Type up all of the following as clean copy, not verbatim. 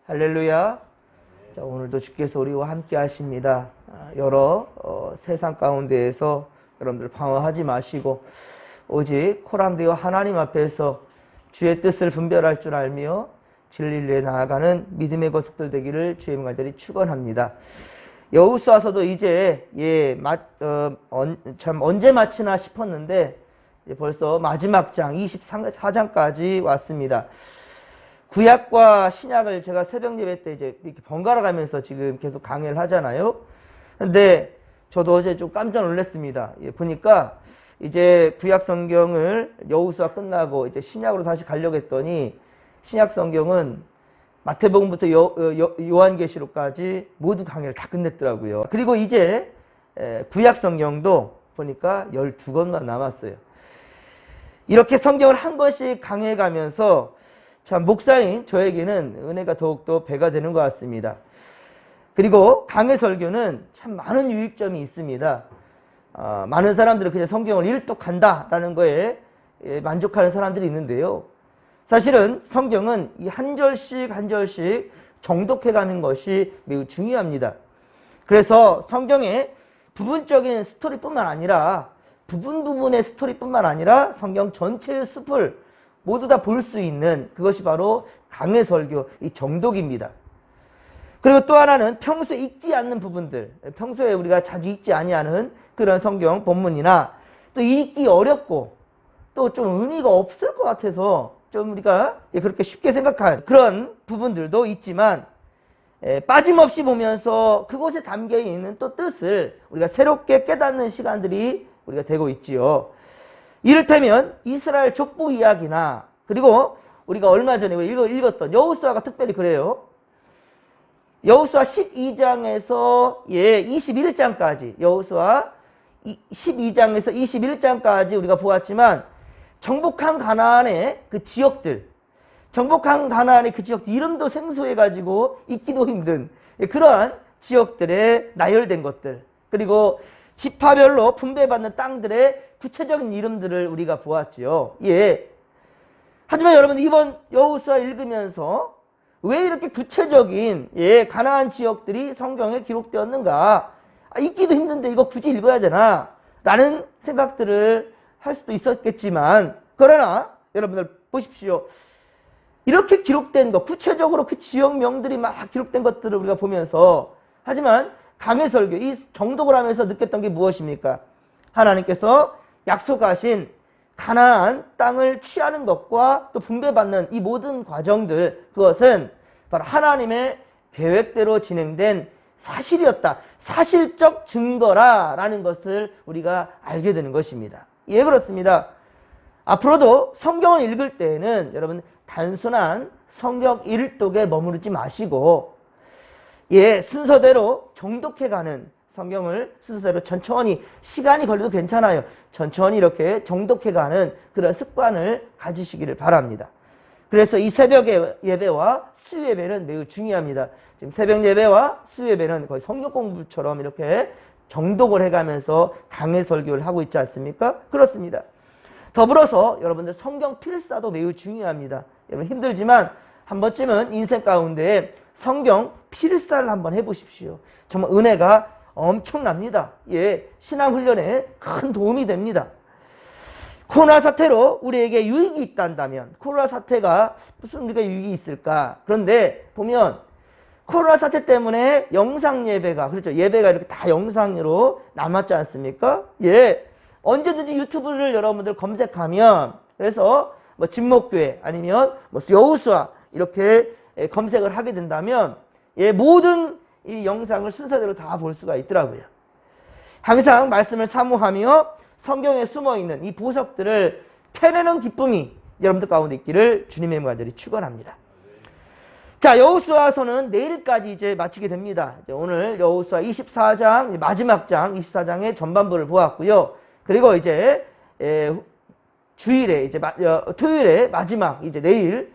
할렐루야. 자, 오늘도 주께서 우리와 함께 하십니다. 여러 세상 가운데에서 여러분들 방황하지 마시고 오직 코람되어 하나님 앞에서 주의 뜻을 분별할 줄 알며 진리를 위해 나아가는 믿음의 거석들 되기를 주의 간절히 축원합니다. 여호수아서도 이제 참 언제 마치나 싶었는데 벌써 마지막 장 24장까지 왔습니다. 구약과 신약을 제가 새벽 예배 때 이제 이렇게 번갈아 가면서 지금 계속 강의를 하잖아요. 근데 저도 어제 좀 깜짝 놀랐습니다. 보니까 이제 구약 성경을 여호수아 끝나고 이제 신약으로 다시 가려고 했더니 신약 성경은 마태복음부터 요한계시록까지 모두 강의를 다 끝냈더라고요. 그리고 이제 구약 성경도 보니까 12권만 남았어요. 이렇게 성경을 한 권씩 강해해 가면서 참 목사인 저에게는 은혜가 더욱더 배가 되는 것 같습니다. 그리고 강해 설교는 참 많은 유익점이 있습니다. 많은 사람들은 그냥 성경을 일독한다라는 거에 만족하는 사람들이 있는데요. 사실은 성경은 이 한 절씩 한 절씩 정독해가는 것이 매우 중요합니다. 그래서 성경의 부분적인 스토리뿐만 아니라 부분의 스토리뿐만 아니라 성경 전체의 숲을 모두 다 볼 수 있는 그것이 바로 강해 설교, 이 정독입니다. 그리고 또 하나는 평소에 읽지 않는 부분들, 평소에 우리가 자주 읽지 아니하는 그런 성경 본문이나 또 읽기 어렵고 또 좀 의미가 없을 것 같아서 좀 우리가 그렇게 쉽게 생각한 그런 부분들도 있지만 빠짐없이 보면서 그곳에 담겨 있는 또 뜻을 우리가 새롭게 깨닫는 시간들이 우리가 되고 있지요. 이를테면 이스라엘 족보 이야기나 그리고 우리가 얼마 전에 읽었던 여호수아가 특별히 그래요. 여호수아 12장에서 21장까지 여호수아 12장에서 21장까지 우리가 보았지만 정복한 가나안의 그 지역들, 정복한 가나안의 그 지역들 이름도 생소해가지고 잊기도 힘든 그러한 지역들에 나열된 것들, 그리고 지파별로 분배받는 땅들의 구체적인 이름들을 우리가 보았지요. 하지만 여러분 이번 여호수아 읽으면서 왜 이렇게 구체적인 가나안 지역들이 성경에 기록되었는가? 읽기도 힘든데 이거 굳이 읽어야 되나? 라는 생각들을 할 수도 있었겠지만 그러나 여러분들 보십시오. 이렇게 기록된 것, 구체적으로 그 지역명들이 막 기록된 것들을 우리가 보면서 하지만 강해 설교, 이 정독을 하면서 느꼈던 게 무엇입니까? 하나님께서 약속하신 가나안 땅을 취하는 것과 또 분배받는 이 모든 과정들, 그것은 바로 하나님의 계획대로 진행된 사실이었다. 사실적 증거라라는 것을 우리가 알게 되는 것입니다. 그렇습니다. 앞으로도 성경을 읽을 때에는 여러분 단순한 성경 일독에 머무르지 마시고 순서대로 정독해가는 성경을 순서대로 천천히 시간이 걸려도 괜찮아요. 천천히 이렇게 정독해가는 그런 습관을 가지시기를 바랍니다. 그래서 이 새벽 예배와 수요 예배는 매우 중요합니다. 지금 새벽 예배와 수요 예배는 거의 성경 공부처럼 이렇게 정독을 해가면서 강해 설교를 하고 있지 않습니까? 그렇습니다. 더불어서 여러분들 성경 필사도 매우 중요합니다. 여러분 힘들지만 한 번쯤은 인생 가운데 성경 필사를 한번 해보십시오. 정말 은혜가 엄청납니다. 신앙훈련에 큰 도움이 됩니다. 코로나 사태로 우리에게 유익이 있다면 코로나 사태가 무슨 우리가 유익이 있을까? 그런데 보면 코로나 사태 때문에 영상 예배가, 그렇죠, 예배가 이렇게 다 영상으로 남았지 않습니까? 언제든지 유튜브를 여러분들 검색하면, 그래서 뭐 진목교회 아니면 뭐 여호수아 이렇게 검색을 하게 된다면 모든 이 영상을 순서대로 다 볼 수가 있더라고요. 항상 말씀을 사모하며 성경에 숨어있는 이 보석들을 캐내는 기쁨이 여러분들 가운데 있기를 주님의 간절히 축원합니다. 자, 여호수아서는 내일까지 이제 마치게 됩니다. 이제 오늘 여호수아 24장 마지막 장 24장의 전반부를 보았고요. 그리고 이제 주일에 이제 토요일에 마지막 이제 내일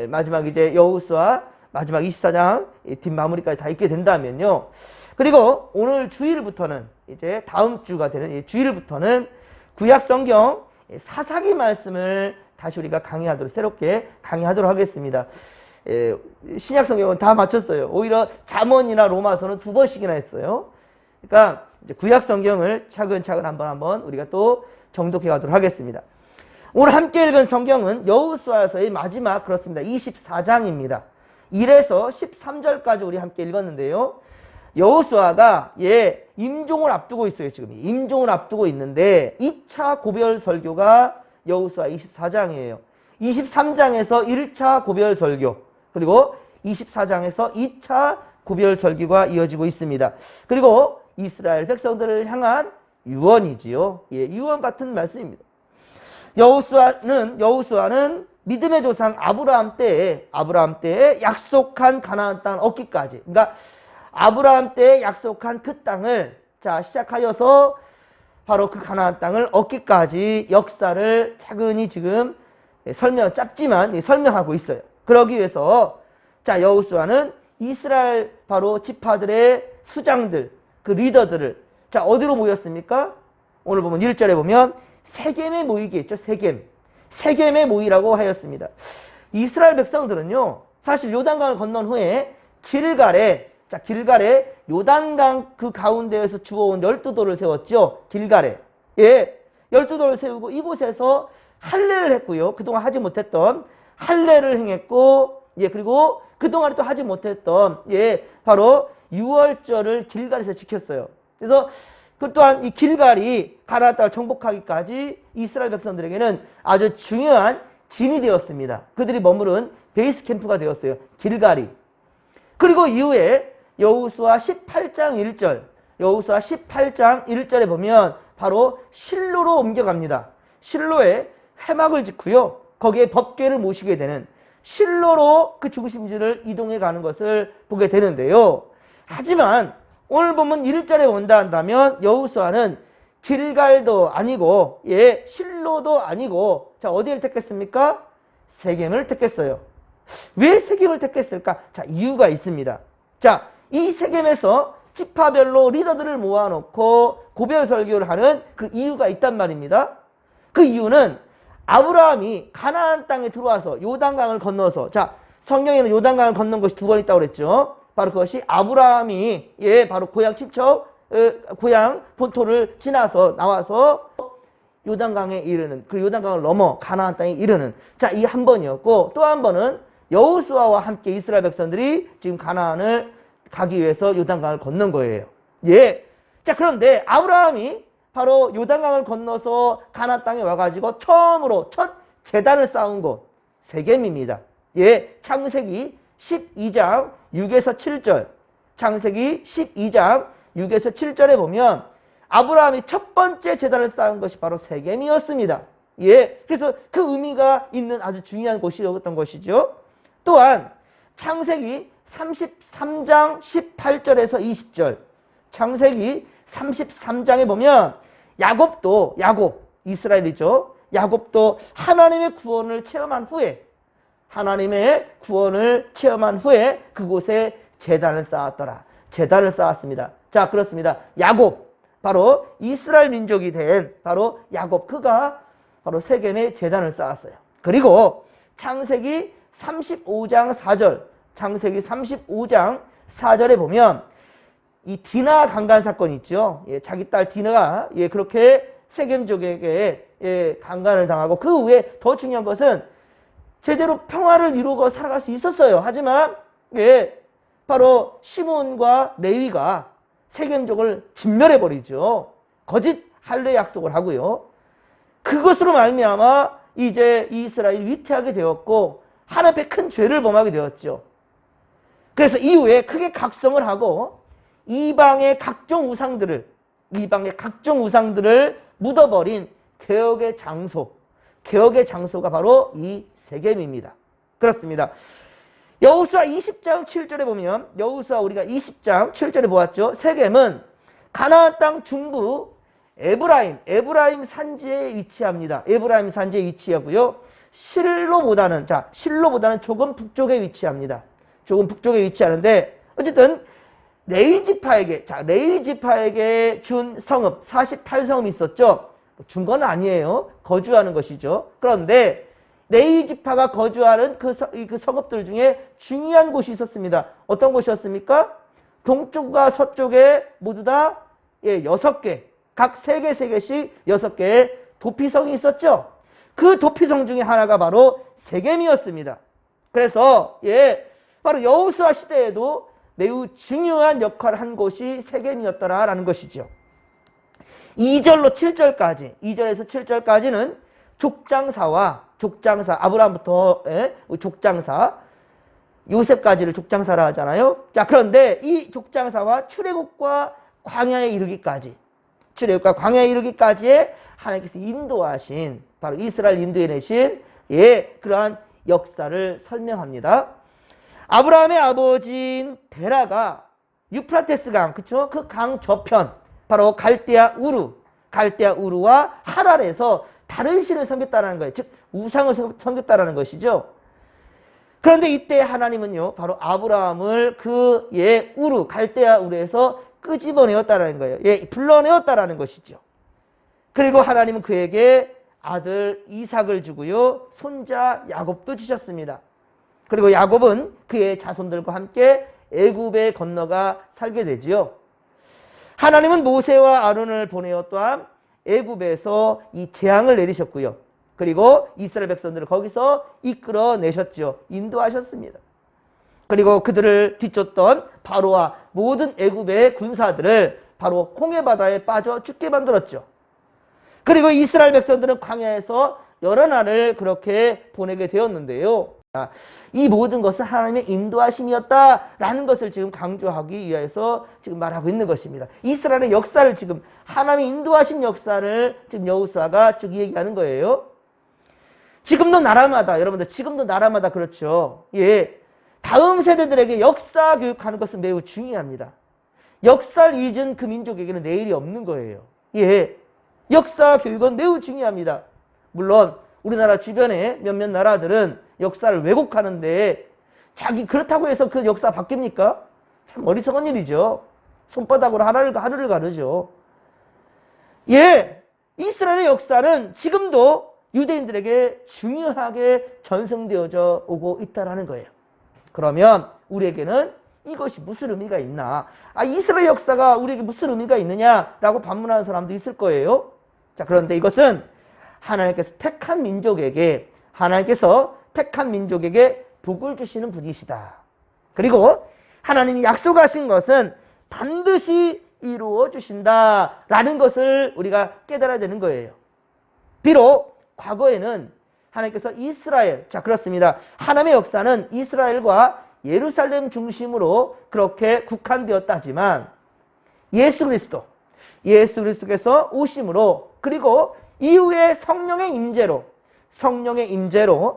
마지막 이제 여호수아 마지막 24장 뒷마무리까지 다 읽게 된다면요. 그리고 오늘 주일부터는 이제 다음 주가 되는 주일부터는 구약 성경 사사기 말씀을 다시 우리가 강의하도록 새롭게 강의하도록 하겠습니다. 신약 성경은 다 맞췄어요. 오히려 잠언이나 로마서는 2번씩이나 했어요. 그러니까 이제 구약 성경을 차근차근 한번 우리가 또 정독해 가도록 하겠습니다. 오늘 함께 읽은 성경은 여호수아서의 마지막 그렇습니다. 24장입니다. 1에서 13절까지 우리 함께 읽었는데요. 여호수아가 임종을 앞두고 있어요. 지금 임종을 앞두고 있는데 2차 고별 설교가 여호수아 24장이에요. 23장에서 1차 고별 설교, 그리고 24장에서 2차 고별 설교가 이어지고 있습니다. 그리고 이스라엘 백성들을 향한 유언이지요. 유언 같은 말씀입니다. 여호수아는 믿음의 조상 아브라함 때에 약속한 가나안 땅을 얻기까지, 그러니까 아브라함 때에 약속한 그 땅을 시작하여서 바로 그 가나안 땅을 얻기까지 역사를 차근히 지금 짧지만 설명하고 있어요. 그러기 위해서 여호수아는 이스라엘 바로 지파들의 수장들, 그 리더들을 어디로 모였습니까? 오늘 보면 1절에 보면 세겜에 모이게 했죠. 세겜에 모이라고 하였습니다. 이스라엘 백성들은요, 사실 요단강을 건넌 후에 길갈에 요단강 그 가운데에서 주워온 12돌을 세웠죠. 길갈에. 12돌을 세우고 이곳에서 할례를 했고요. 그동안 하지 못했던 할례를 행했고, 그리고 그동안 또 하지 못했던 바로 유월절을 길갈에서 지켰어요. 그래서 그 또한 이 길갈이 가나안 땅을 정복하기까지 이스라엘 백성들에게는 아주 중요한 진이 되었습니다. 그들이 머무른 베이스 캠프가 되었어요. 길갈이. 그리고 이후에 여호수아 18장 1절에 보면 바로 실로로 옮겨갑니다. 실로에 회막을 짓고요. 거기에 법궤를 모시게 되는 실로로 그 중심지를 이동해 가는 것을 보게 되는데요. 하지만 오늘 보면 1절에 본다 한다면 여호수아는 길갈도 아니고 실로도 아니고 어디를 택했습니까? 세겜을 택했어요. 왜 세겜을 택했을까? 이유가 있습니다. 이 세겜에서 지파별로 리더들을 모아놓고 고별 설교를 하는 그 이유가 있단 말입니다. 그 이유는 아브라함이 가나안 땅에 들어와서 요단강을 건너서, 성경에는 요단강을 건넌 것이 2번 있다고 그랬죠. 바로 그것이 아브라함이 바로 고향 친척, 고향 본토를 지나서 나와서 요단강에 이르는, 그 요단강을 넘어 가나안 땅에 이르는 이 한 번이었고, 또 한 번은 여호수아와 함께 이스라엘 백성들이 지금 가나안을 가기 위해서 요단강을 건넌 거예요. 그런데 아브라함이 바로 요단강을 건너서 가나안 땅에 와가지고 처음으로 첫 제단을 쌓은 곳 세겜입니다. 창세기 12장 6에서 7절, 창세기 12장 6에서 7절에 보면 아브라함이 첫 번째 제단을 쌓은 것이 바로 세겜이었습니다. 그래서 그 의미가 있는 아주 중요한 곳이었던 것이죠. 또한 창세기 33장 18절에서 20절, 창세기 33장에 보면 야곱, 이스라엘이죠. 야곱도 하나님의 구원을 체험한 후에 그곳에 제단을 쌓았더라. 제단을 쌓았습니다. 그렇습니다. 야곱, 바로 이스라엘 민족이 된 바로 야곱, 그가 바로 세겜에 제단을 쌓았어요. 그리고 창세기 35장 4절에 보면 이 디나 강간 사건이 있죠. 자기 딸 디나가 그렇게 세겜족에게 강간을 당하고, 그 후에 더 중요한 것은 제대로 평화를 이루고 살아갈 수 있었어요. 하지만 바로 시몬과 레위가 세겜족을 진멸해버리죠. 거짓 할례 약속을 하고요. 그것으로 말미암아 이제 이스라엘이 위태하게 되었고 하나님 앞에 큰 죄를 범하게 되었죠. 그래서 이후에 크게 각성을 하고 이방의 각종 우상들을 묻어버린 개혁의 장소가 바로 이 세겜입니다. 그렇습니다. 여호수아 20장 7절에 보면, 여호수아 우리가 20장 7절에 보았죠. 세겜은 가나안 땅 중부 에브라임 산지에 위치합니다. 에브라임 산지에 위치하고요. 실로보다는 조금 북쪽에 위치합니다. 조금 북쪽에 위치하는데, 어쨌든 레위 지파에게 준 성읍 48성읍이 있었죠. 준 건 아니에요. 거주하는 것이죠. 그런데 레위 지파가 거주하는 그 성읍들 중에 중요한 곳이 있었습니다. 어떤 곳이었습니까? 동쪽과 서쪽에 모두 다 6개, 각 3개, 3개씩 6개의 도피성이 있었죠. 그 도피성 중에 하나가 바로 세겜이었습니다. 그래서 바로 여호수아 시대에도 매우 중요한 역할을 한 곳이 세겜이었더라라는 것이죠. 2절로 7절까지, 2절에서 7절까지는 족장사, 아브라함부터 족장사, 요셉까지를 족장사라 하잖아요. 자, 그런데 이 족장사와 출애굽과 광야에 이르기까지, 의 하나님께서 인도하신, 바로 이스라엘 인도해내신 그러한 역사를 설명합니다. 아브라함의 아버지인 데라가 유프라테스 강, 그쵸? 그 강 저편, 바로 갈대아 우르와 하랄에서 다른 신을 섬겼다는 거예요. 즉 우상을 섬겼다는 것이죠. 그런데 이때 하나님은요, 바로 아브라함을 갈대아 우르에서 끄집어내었다는 거예요. 불러내었다는 것이죠. 그리고 하나님은 그에게 아들 이삭을 주고요, 손자 야곱도 주셨습니다. 그리고 야곱은 그의 자손들과 함께 애굽에 건너가 살게 되지요. 하나님은 모세와 아론을 보내어 또한 애굽에서 이 재앙을 내리셨고요. 그리고 이스라엘 백성들을 거기서 이끌어내셨죠. 인도하셨습니다. 그리고 그들을 뒤쫓던 바로와 모든 애굽의 군사들을 바로 홍해바다에 빠져 죽게 만들었죠. 그리고 이스라엘 백성들은 광야에서 여러 날을 그렇게 보내게 되었는데요. 이 모든 것은 하나님의 인도하심이었다라는 것을 지금 강조하기 위해서 지금 말하고 있는 것입니다. 이스라엘의 역사를 지금 하나님이 인도하신 역사를 지금 여호수아가 쭉 얘기하는 거예요. 지금도 나라마다, 여러분들 지금도 나라마다 그렇죠. 다음 세대들에게 역사 교육하는 것은 매우 중요합니다. 역사를 잊은 그 민족에게는 내일이 없는 거예요. 역사 교육은 매우 중요합니다. 물론 우리나라 주변에 몇몇 나라들은 역사를 왜곡하는데 그렇다고 해서 그 역사 바뀝니까? 참 어리석은 일이죠. 손바닥으로 하루를 가르죠. 이스라엘의 역사는 지금도 유대인들에게 중요하게 전승되어져 오고 있다는 거예요. 그러면 우리에게는 이것이 무슨 의미가 있나? 이스라엘 역사가 우리에게 무슨 의미가 있느냐라고 반문하는 사람도 있을 거예요. 자, 그런데 이것은 하나님께서 택한 민족에게 복을 주시는 분이시다. 그리고 하나님이 약속하신 것은 반드시 이루어 주신다라는 것을 우리가 깨달아야 되는 거예요. 비록 과거에는 하나님께서 그렇습니다. 하나님의 역사는 이스라엘과 예루살렘 중심으로 그렇게 국한되었다지만 예수 그리스도께서 오심으로, 그리고 이후에 성령의 임재로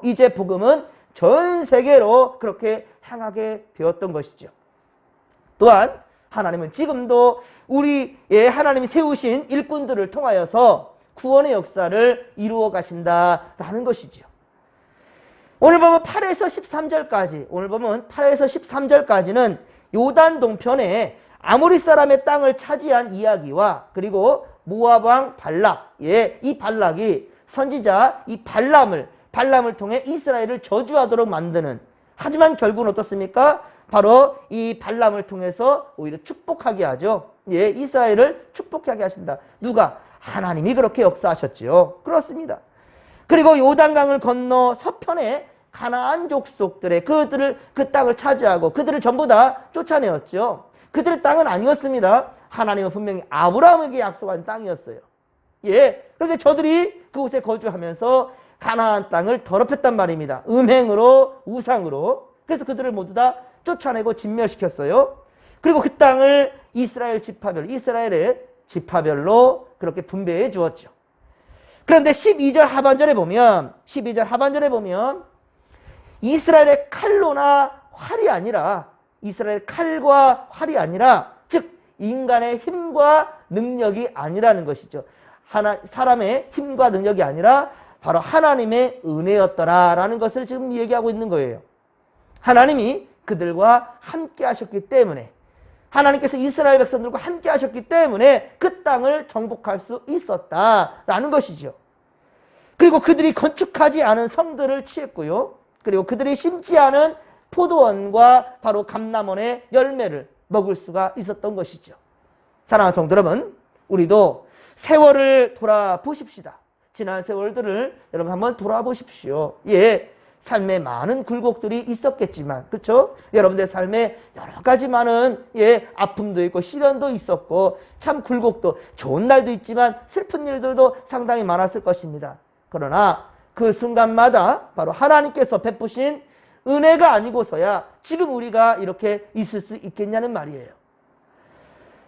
이제 복음은 전 세계로 그렇게 향하게 되었던 것이죠. 또한 하나님은 지금도 하나님이 세우신 일꾼들을 통하여서 구원의 역사를 이루어 가신다라는 것이죠. 오늘 보면 8에서 13절까지는 요단 동편에 아모리 사람의 땅을 차지한 이야기와, 그리고 모압 왕 발락, 이 발락이 선지자 이 발람을 통해 이스라엘을 저주하도록 만드는, 하지만 결국은 어떻습니까? 바로 이 발람을 통해서 오히려 축복하게 하죠. 이스라엘을 축복하게 하신다. 누가? 하나님이 그렇게 역사하셨죠. 그렇습니다. 그리고 요단강을 건너 서편에 가나안 족속들의 그 땅을 차지하고 그들을 전부 다 쫓아내었죠. 그들의 땅은 아니었습니다. 하나님은 분명히 아브라함에게 약속한 땅이었어요. 그런데 저들이 그곳에 거주하면서 가나안 땅을 더럽혔단 말입니다. 음행으로, 우상으로. 그래서 그들을 모두 다 쫓아내고 진멸시켰어요. 그리고 그 땅을 이스라엘의 지파별로 그렇게 분배해 주었죠. 그런데 12절 하반절에 보면 이스라엘의 칼과 활이 아니라, 즉 인간의 힘과 능력이 아니라는 것이죠. 사람의 힘과 능력이 아니라 바로 하나님의 은혜였더라라는 것을 지금 얘기하고 있는 거예요. 하나님이 그들과 함께 하셨기 때문에, 하나님께서 이스라엘 백성들과 함께 하셨기 때문에 그 땅을 정복할 수 있었다라는 것이죠. 그리고 그들이 건축하지 않은 성들을 취했고요. 그리고 그들이 심지 않은 포도원과 바로 감람원의 열매를 먹을 수가 있었던 것이죠. 사랑하는 성도 여러분, 우리도 세월을 돌아보십시다. 지난 세월들을 여러분 한번 돌아보십시오. 예, 삶에 많은 굴곡들이 있었겠지만, 그렇죠? 여러분들 삶에 여러 가지 많은 아픔도 있고 시련도 있었고 참 굴곡도, 좋은 날도 있지만 슬픈 일들도 상당히 많았을 것입니다. 그러나 그 순간마다 바로 하나님께서 베푸신 은혜가 아니고서야 지금 우리가 이렇게 있을 수 있겠냐는 말이에요.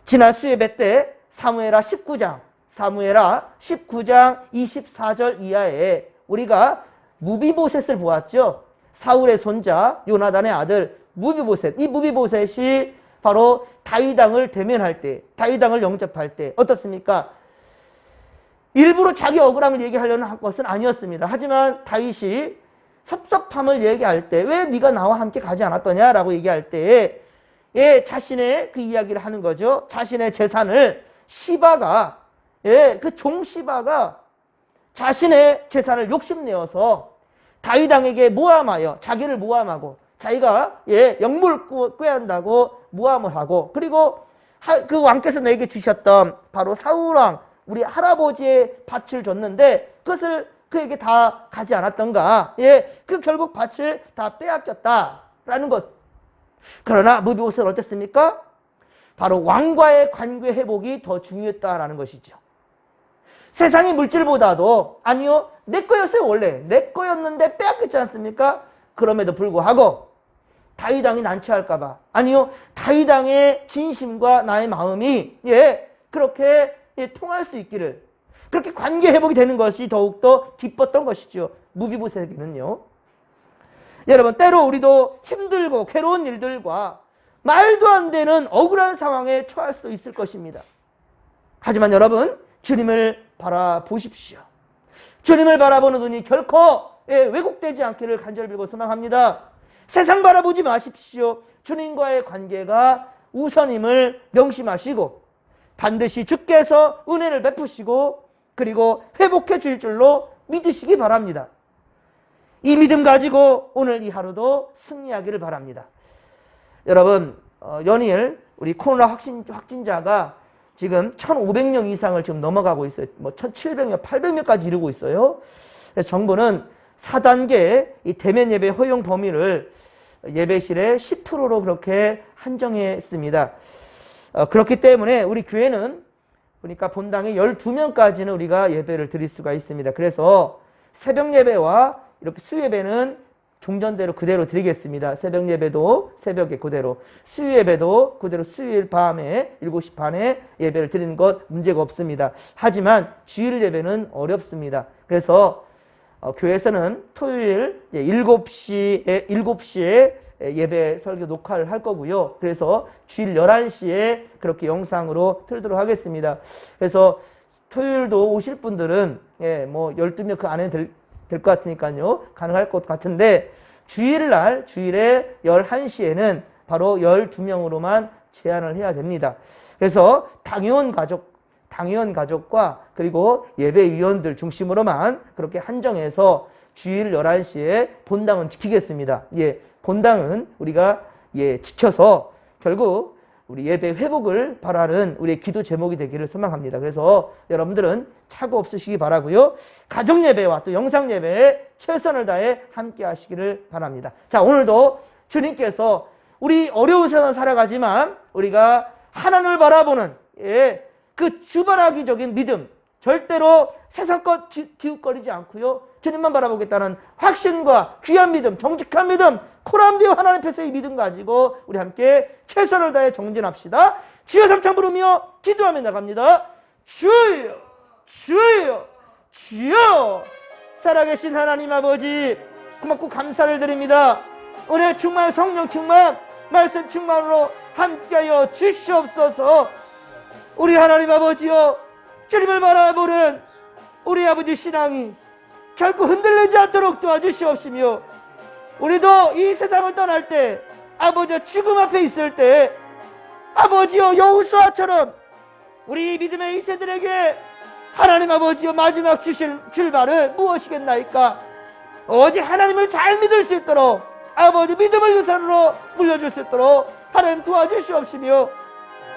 지난 수예배 때 사무엘하 19장 24절 이하에 우리가 무비보셋을 보았죠. 사울의 손자 요나단의 아들 무비보셋. 이 무비보셋이 바로 다윗 왕을 대면할 때, 다윗 왕을 영접할 때 어떻습니까? 일부러 자기 억울함을 얘기하려는 것은 아니었습니다. 하지만 다윗이 섭섭함을 얘기할 때, 왜 네가 나와 함께 가지 않았더냐라고 얘기할 때에 자신의 그 이야기를 하는 거죠. 자신의 재산을 시바가, 그 종 시바가 자신의 재산을 욕심내어서 다윗 왕에게 모함하여, 자기를 모함하고 자기가 영물을 꾀한다고 모함을 하고, 그리고 그 왕께서 내게 주셨던 바로 사울 왕, 우리 할아버지의 밭을 줬는데 그것을 그에게 다 가지 않았던가. 그 결국 밭을 다 빼앗겼다라는 것. 그러나 무비보셋은 어땠습니까? 바로 왕과의 관계 회복이 더 중요했다라는 것이죠. 세상의 물질보다도, 아니요, 내 거였어요. 원래 내 거였는데 빼앗겼지 않습니까? 그럼에도 불구하고 다윗 왕이 난처할까 봐, 아니요, 다윗 왕의 진심과 나의 마음이 그렇게 통할 수 있기를, 그렇게 관계 회복이 되는 것이 더욱더 기뻤던 것이죠. 무비보셋에게는요. 여러분, 때로 우리도 힘들고 괴로운 일들과 말도 안 되는 억울한 상황에 처할 수도 있을 것입니다. 하지만 여러분, 주님을 바라보십시오. 주님을 바라보는 눈이 결코 왜곡되지 않기를 간절히 빌고 소망합니다. 세상 바라보지 마십시오. 주님과의 관계가 우선임을 명심하시고 반드시 주께서 은혜를 베푸시고 그리고 회복해 줄 줄로 믿으시기 바랍니다. 이 믿음 가지고 오늘 이 하루도 승리하기를 바랍니다. 여러분, 연일 우리 코로나 확진자가 지금 1,500명 이상을 지금 넘어가고 있어요. 뭐 1,700명, 800명까지 이르고 있어요. 그래서 정부는 4단계 이 대면 예배 허용 범위를 예배실에 10%로 그렇게 한정했습니다. 그렇기 때문에 우리 교회는 그러니까 본당에 12명까지는 우리가 예배를 드릴 수가 있습니다. 그래서 새벽 예배와 이렇게 수예배는 종전대로 그대로 드리겠습니다. 새벽 예배도 새벽에 그대로, 수요 예배도 그대로 수요일 밤에 7시 반에 예배를 드리는 것 문제가 없습니다. 하지만 주일 예배는 어렵습니다. 그래서 교회에서는 토요일 7시에 예배 설교 녹화를 할 거고요. 그래서 주일 11시에 그렇게 영상으로 틀도록 하겠습니다. 그래서 토요일도 오실 분들은 뭐 12명 그 안에 될 것 같으니까요. 가능할 것 같은데 주일날 주일에 11시에는 바로 12명으로만 제한을 해야 됩니다. 그래서 당의원 가족과 그리고 예배위원들 중심으로만 그렇게 한정해서 주일 11시에 본당은 지키겠습니다. 본당은 우리가 지켜서 결국 우리 예배 회복을 바라는 우리의 기도 제목이 되기를 소망합니다. 그래서 여러분들은 착오 없으시기 바라고요. 가정 예배와 또 영상 예배에 최선을 다해 함께 하시기를 바랍니다. 자, 오늘도 주님께서 우리 어려운 세상 살아가지만 우리가 하나님을 바라보는 그 주바라기적인 믿음, 절대로 세상 것 기웃거리지 않고요. 주님만 바라보겠다는 확신과 귀한 믿음, 정직한 믿음, 코람디오 하나님 앞에서 이 믿음 가지고 우리 함께 최선을 다해 정진합시다. 주여 삼창 부르며 기도하며 나갑니다. 주여, 주여, 주여. 살아계신 하나님 아버지, 고맙고 감사를 드립니다. 은혜 충만, 성령 충만, 말씀 충만으로 함께하여 주시옵소서. 우리 하나님 아버지여, 주님을 바라보는 우리 아버지 신앙이 결코 흔들리지 않도록 도와주시옵시며, 우리도 이 세상을 떠날 때, 아버지여 죽음 앞에 있을 때, 아버지여 여호수아처럼 우리 믿음의 이세들에게 하나님 아버지여, 마지막 주실 출발은 무엇이겠나이까? 오직 하나님을 잘 믿을 수 있도록 아버지 믿음을 유산으로 물려줄 수 있도록 하나님 도와주시옵시며,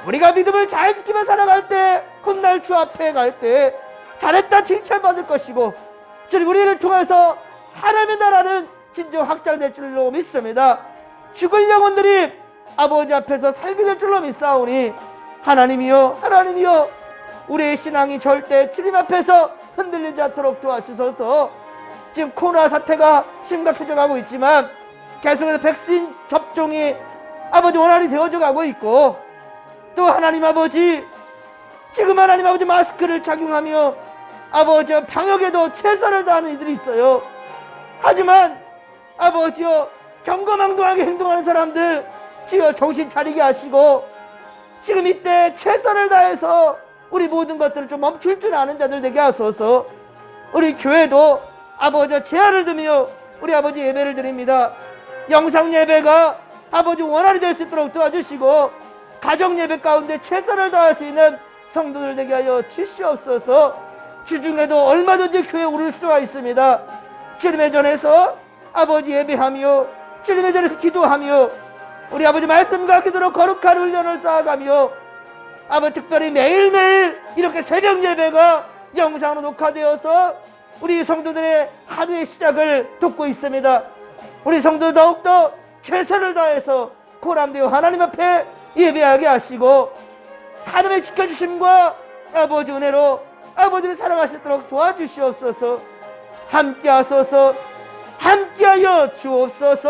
우리가 믿음을 잘 지키며 살아갈 때, 훗날 주 앞에 갈 때 잘했다 칭찬받을 것이고, 주님 우리를 통해서 하나님의 나라는 진정 확장될 줄로 믿습니다. 죽을 영혼들이 아버지 앞에서 살게 될 줄로 믿사오니, 하나님이여, 하나님이여, 우리의 신앙이 절대 주님 앞에서 흔들리지 않도록 도와주소서. 지금 코로나 사태가 심각해져 가고 있지만 계속해서 백신 접종이 아버지 원활히 되어져 가고 있고, 또 하나님 아버지, 지금 하나님 아버지 마스크를 착용하며 아버지 방역에도 최선을 다하는 이들이 있어요. 하지만 아버지여, 경거망동하게 행동하는 사람들 주여 정신 차리게 하시고, 지금 이때 최선을 다해서 우리 모든 것들을 좀 멈출 줄 아는 자들 되게 하소서. 우리 교회도 아버지 제한을 두며 우리 아버지 예배를 드립니다. 영상 예배가 아버지 원활히 될 수 있도록 도와주시고, 가정 예배 가운데 최선을 다할 수 있는 성도들 되게 하여 주시옵소서. 주중에도 얼마든지 교회에 오를 수가 있습니다. 주님의 전에서 아버지 예배하며, 주님의 전에서 기도하며, 우리 아버지 말씀과 기도로 거룩한 훈련을 쌓아가며, 아버지 특별히 매일매일 이렇게 새벽 예배가 영상으로 녹화되어서 우리 성도들의 하루의 시작을 돕고 있습니다. 우리 성도 더욱더 최선을 다해서 고람되어 하나님 앞에 예배하게 하시고, 하나님의 지켜주심과 아버지 은혜로 아버지를 사랑할 수 있도록 도와주시옵소서. 함께 하소서. 함께하여 주옵소서.